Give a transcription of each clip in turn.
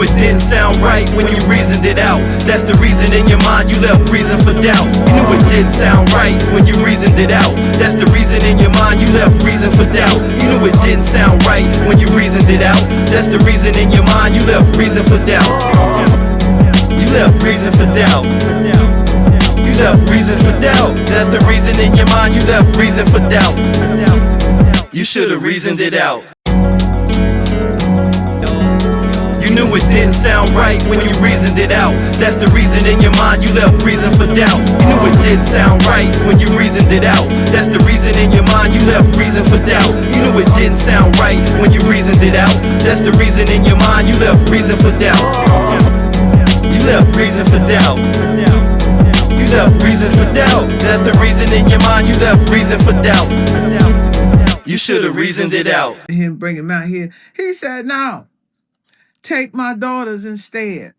knew it didn't sound right when you reasoned it out. That's the reason in your mind you left reason for doubt. You knew it didn't sound right when you reasoned it out. That's the reason in your mind you left reason for doubt. You knew it didn't sound right when you reasoned it out. That's the reason in your mind you left reason for doubt. You left reason for doubt. You left reason for doubt. That's the reason in your mind you left reason for doubt. You should've reasoned it out. You knew it didn't sound right when you reasoned it out. That's the reason in your mind you left reason for doubt. You knew it didn't sound right when you reasoned it out. That's the reason in your mind you left reason for doubt. You knew it didn't sound right when you reasoned it out. That's the reason in your mind you left reason for doubt. You left reason for doubt. You left reason for doubt. That's the reason in your mind you left reason for doubt. You should've reasoned it out. Him bring him out here. He said, no. Take my daughters instead.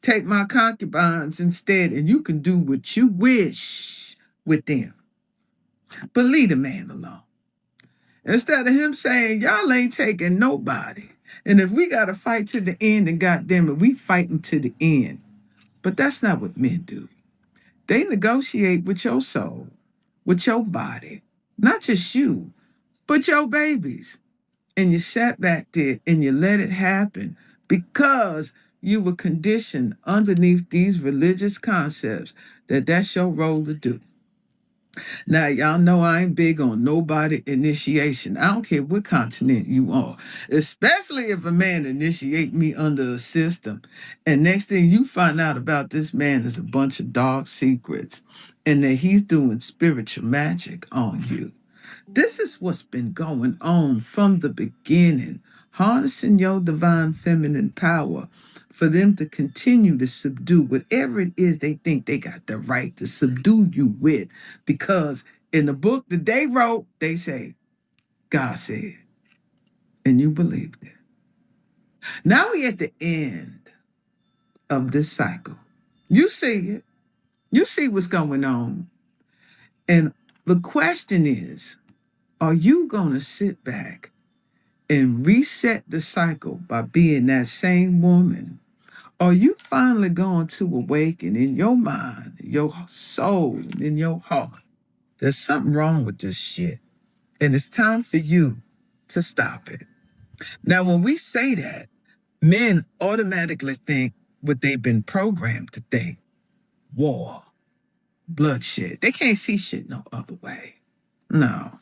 Take my concubines instead, and you can do what you wish with them. But leave the man alone. Instead of him saying, y'all ain't taking nobody. And if we got to fight to the end, then goddamn it, we fighting to the end. But that's not what men do. They negotiate with your soul, with your body. Not just you, but your babies. And you sat back there and you let it happen because you were conditioned underneath these religious concepts that that's your role to do. Now, y'all know I ain't big on nobody initiation. I don't care what continent you are, especially if a man initiate me under a system. And next thing you find out about this man is a bunch of dark secrets and that he's doing spiritual magic on you. This is what's been going on from the beginning, harnessing your divine feminine power for them to continue to subdue whatever it is they think they got the right to subdue you with. Because in the book that they wrote, they say, God said, and you believed it. Now we at the end of this cycle. You see it. You see what's going on. And the question is, are you going to sit back and reset the cycle by being that same woman? Are you finally going to awaken in your mind, your soul, in your heart? There's something wrong with this shit. And it's time for you to stop it. Now, when we say that, men automatically think what they've been programmed to think. War, bloodshed. They can't see shit no other way. No.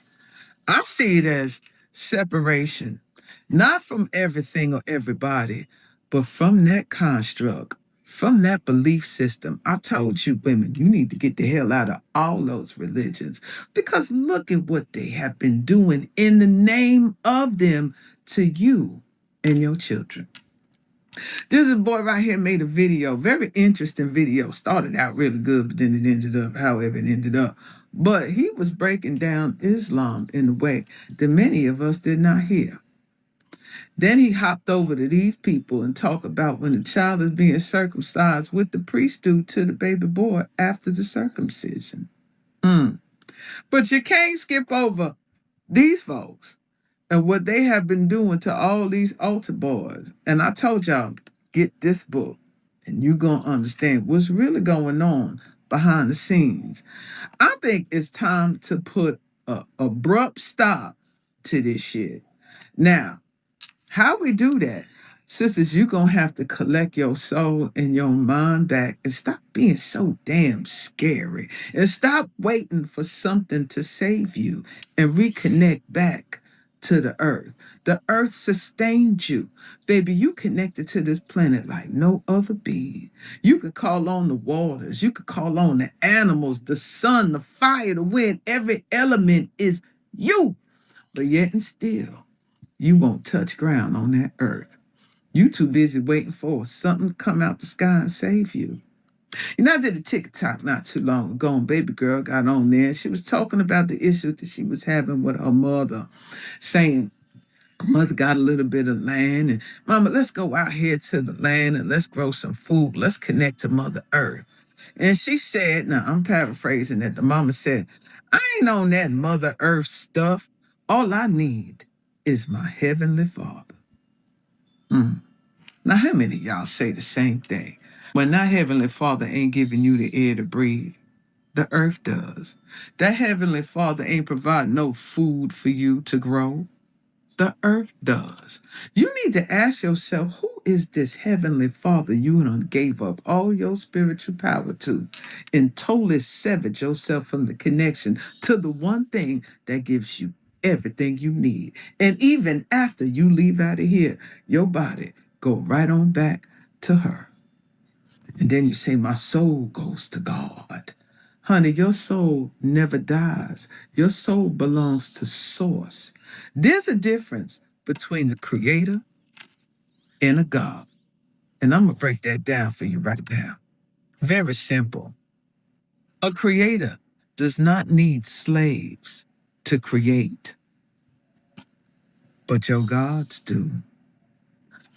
I see it as separation, not from everything or everybody, but from that construct, from that belief system. I told you, women, you need to get the hell out of all those religions because look at what they have been doing in the name of them to you and your children. There's a boy right here made a video, very interesting video. Started out really good, but then it ended up however it ended up. But he was breaking down Islam in a way that many of us did not hear. Then he hopped over to these people and talked about when the child is being circumcised, what the priest do to the baby boy after the circumcision. But you can't skip over these folks and what they have been doing to all these altar boys. And I told y'all, get this book and you're going to understand what's really going on behind the scenes. I think it's time to put an abrupt stop to this shit. Now, how we do that? Sisters, you're going to have to collect your soul and your mind back and stop being so damn scary and stop waiting for something to save you and reconnect back to the earth. The earth sustained you. Baby, you connected to this planet like no other being. You could call on the waters. You could call on the animals, the sun, the fire, the wind. Every element is you. But yet and still, you won't touch ground on that earth. You too busy waiting for something to come out the sky and save you. You know, I did a TikTok not too long ago, and baby girl got on there, and she was talking about the issue that she was having with her mother, saying, mother got a little bit of land, and mama, let's go out here to the land and let's grow some food. Let's connect to Mother Earth. And she said, now I'm paraphrasing that, the mama said, I ain't on that Mother Earth stuff. All I need is my Heavenly Father. Now, how many of y'all say the same thing? When that Heavenly Father ain't giving you the air to breathe, the earth does. That Heavenly Father ain't providing no food for you to grow, the earth does. You need to ask yourself, who is this Heavenly Father you done gave up all your spiritual power to and totally severed yourself from the connection to the one thing that gives you everything you need. And even after you leave out of here, your body go right on back to her. And then you say, my soul goes to God. Honey, your soul never dies. Your soul belongs to Source. There's a difference between a creator and a God. And I'm going to break that down for you right now. Very simple. A creator does not need slaves to create, but your gods do.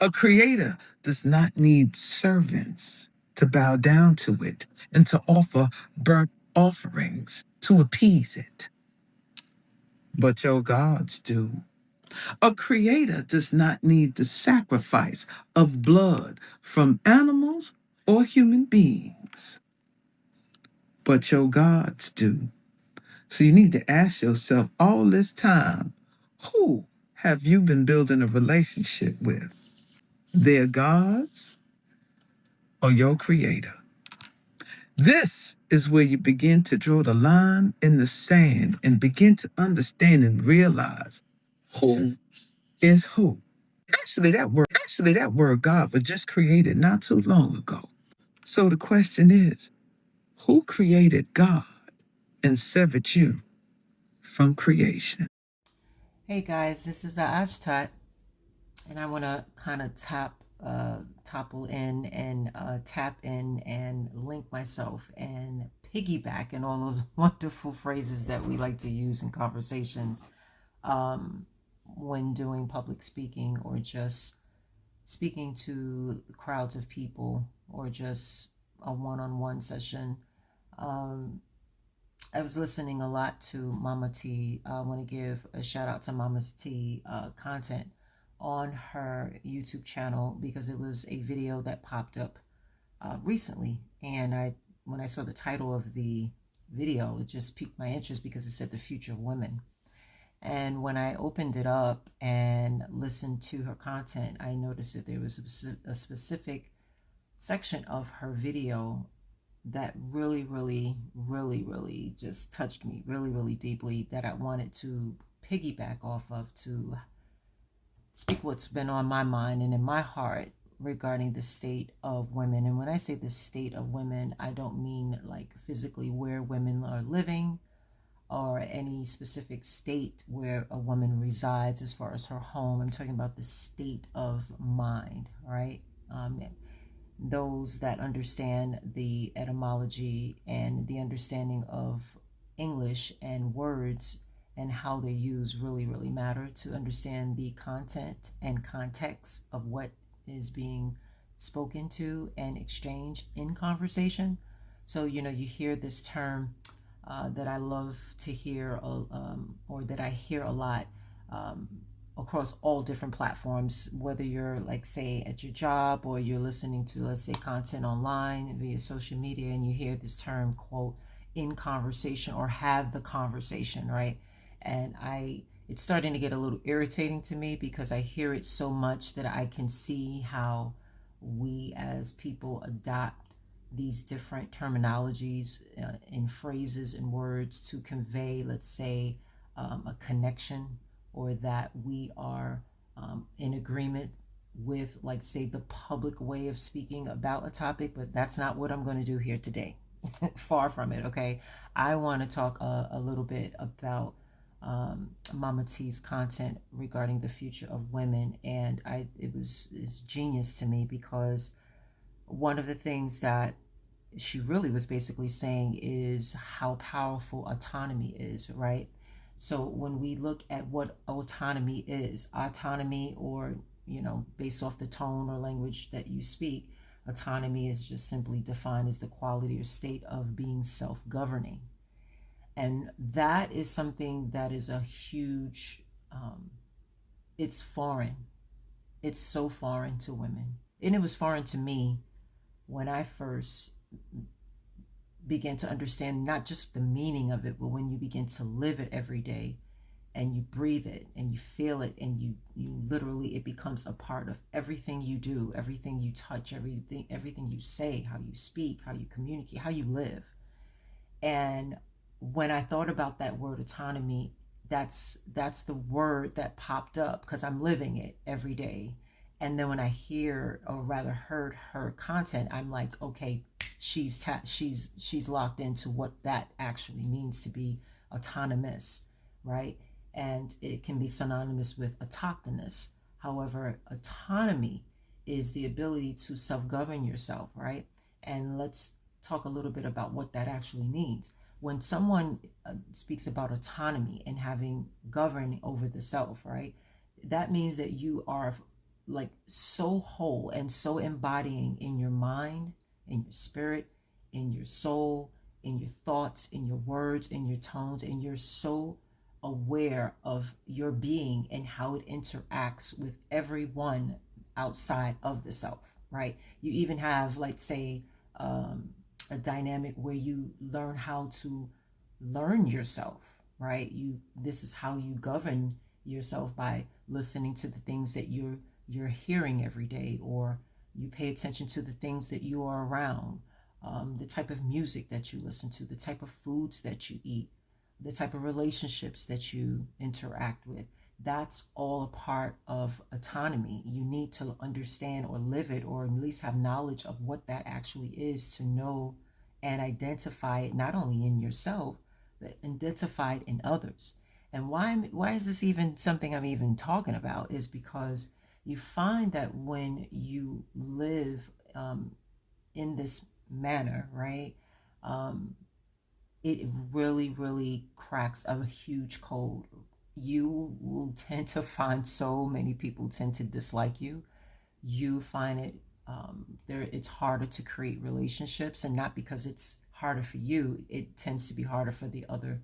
A creator does not need servants to bow down to it and to offer burnt offerings to appease it, but your gods do. A creator does not need the sacrifice of blood from animals or human beings, but your gods do. So you need to ask yourself all this time, who have you been building a relationship with? Their gods or your creator? This is where you begin to draw the line in the sand and begin to understand and realize who is who. Actually, that word God was just created not too long ago. So the question is, who created God and severed you from creation? Hey guys, this is Ashtat, and I want to kind of topple in and tap in and link myself and piggyback and all those wonderful phrases that we like to use in conversations um, when doing public speaking or just speaking to crowds of people or just a one-on-one session. Um, I was listening a lot to Mama T. I want to give a shout out to Mama T content on her YouTube channel because it was a video that popped up recently. And when I saw the title of the video, it just piqued my interest because it said the future of women. And when I opened it up and listened to her content, I noticed that there was a specific section of her video that really just touched me really deeply, that I wanted to piggyback off of to speak what's been on my mind and in my heart regarding the state of women. And when I say the state of women, I don't mean like physically where women are living or any specific state where a woman resides as far as her home. I'm talking about the state of mind, right? Those that understand the etymology and the understanding of English and words and how they use really matter to understand the content and context of what is being spoken to and exchanged in conversation. So, you hear this term that I love to hear, or that I hear a lot across all different platforms, whether you're like, say, at your job or you're listening to, let's say, content online via social media, and you hear this term, quote, in conversation or have the conversation, right? And it's starting to get a little irritating to me because I hear it so much that I can see how we as people adopt these different terminologies in phrases and words to convey, let's say, a connection, or that we are in agreement with, like, say, the public way of speaking about a topic. But that's not what I'm going to do here today. Far from it, okay? I want to talk a little bit about Mama T's content regarding the future of women. And it's genius to me because one of the things that she really was basically saying is how powerful autonomy is, right? So when we look at what autonomy, or, based off the tone or language that you speak, autonomy is just simply defined as the quality or state of being self-governing. And that is something that is a huge, it's foreign. It's so foreign to women. and it was foreign to me when I first began to understand not just the meaning of it, but when you begin to live it every day and you breathe it and you feel it, and you literally, it becomes a part of everything you do, everything you touch, everything you say, how you speak, how you communicate, how you live. And when I thought about that word autonomy, that's the word that popped up because I'm living it every day. And then when I hear, or rather heard, her content, I'm like, okay, she's locked into what that actually means to be autonomous, right? And it can be synonymous with autochthonous. However, autonomy is the ability to self-govern yourself, right? And let's talk a little bit about what that actually means. When someone speaks about autonomy and having govern over the self, right? That means that you are like so whole and so embodying in your mind, in your spirit, in your soul, in your thoughts, in your words, in your tones, and you're so aware of your being and how it interacts with everyone outside of the self, right? You even have, like, say, a dynamic where you learn how to learn yourself, right? This is how you govern yourself, by listening to the things that you're hearing every day, or you pay attention to the things that you are around, the type of music that you listen to, the type of foods that you eat, the type of relationships that you interact with. That's all a part of autonomy. You need to understand or live it, or at least have knowledge of what that actually is, to know and identify it, not only in yourself, but identify it in others. And why is this even something I'm even talking about, is because you find that when you live in this manner, right, it really, really cracks a huge code. You will tend to find so many people tend to dislike you. You find it it's harder to create relationships, and not because it's harder for you. It tends to be harder for the other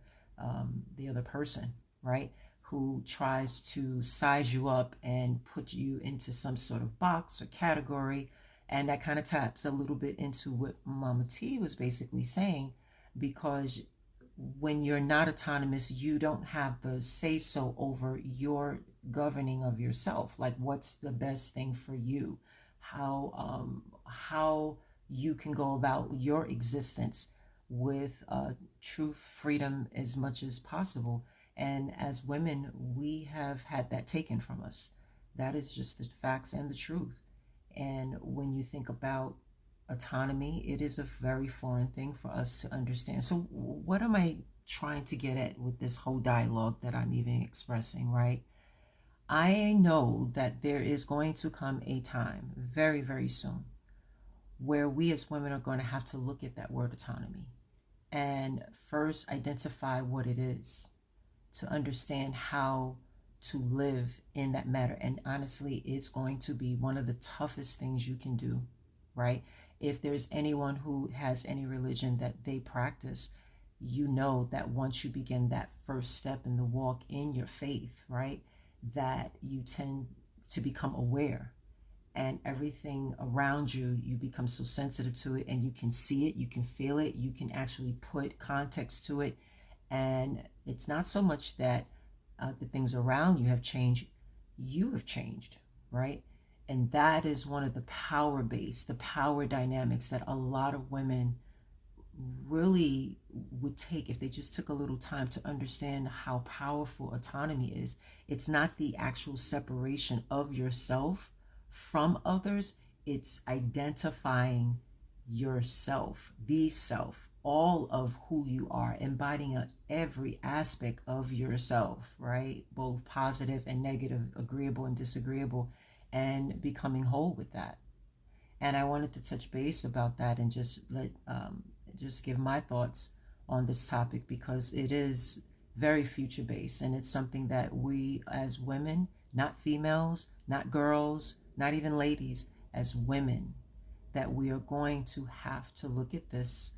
person, right? Who tries to size you up and put you into some sort of box or category. And that kind of taps a little bit into what Mama T was basically saying, because when you're not autonomous, you don't have the say so over your governing of yourself. Like, what's the best thing for you? How you can go about your existence with true freedom as much as possible. And as women, we have had that taken from us. That is just the facts and the truth. And when you think about autonomy, it is a very foreign thing for us to understand. So what am I trying to get at with this whole dialogue that I'm even expressing, right? I know that there is going to come a time very, very soon where we as women are going to have to look at that word autonomy and first identify what it is, to understand how to live in that matter. And honestly, it's going to be one of the toughest things you can do, right? If there's anyone who has any religion that they practice, you know that once you begin that first step in the walk in your faith, right, that you tend to become aware, and everything around you, you become so sensitive to it, and you can see it, you can feel it, you can actually put context to it. And it's not so much that the things around you have changed, you have changed, right? And that is one of the power base, the power dynamics that a lot of women really would take if they just took a little time to understand how powerful autonomy is. It's not the actual separation of yourself from others, it's identifying yourself, the self, all of who you are, embodying every aspect of yourself, right? Both positive and negative, agreeable and disagreeable, and becoming whole with that. And I wanted to touch base about that and just give my thoughts on this topic, because it is very future based, and it's something that we as women, not females, not girls, not even ladies, as women, that we are going to have to look at this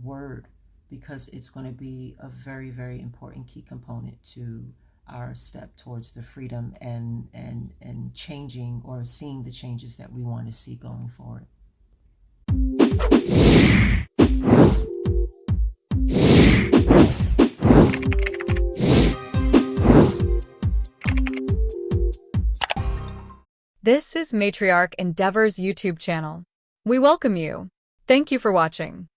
word, because it's going to be a very, very important key component to our step towards the freedom and changing or seeing the changes that we want to see going forward. This is Matriarch Endeavor's YouTube channel. We welcome you. Thank you for watching.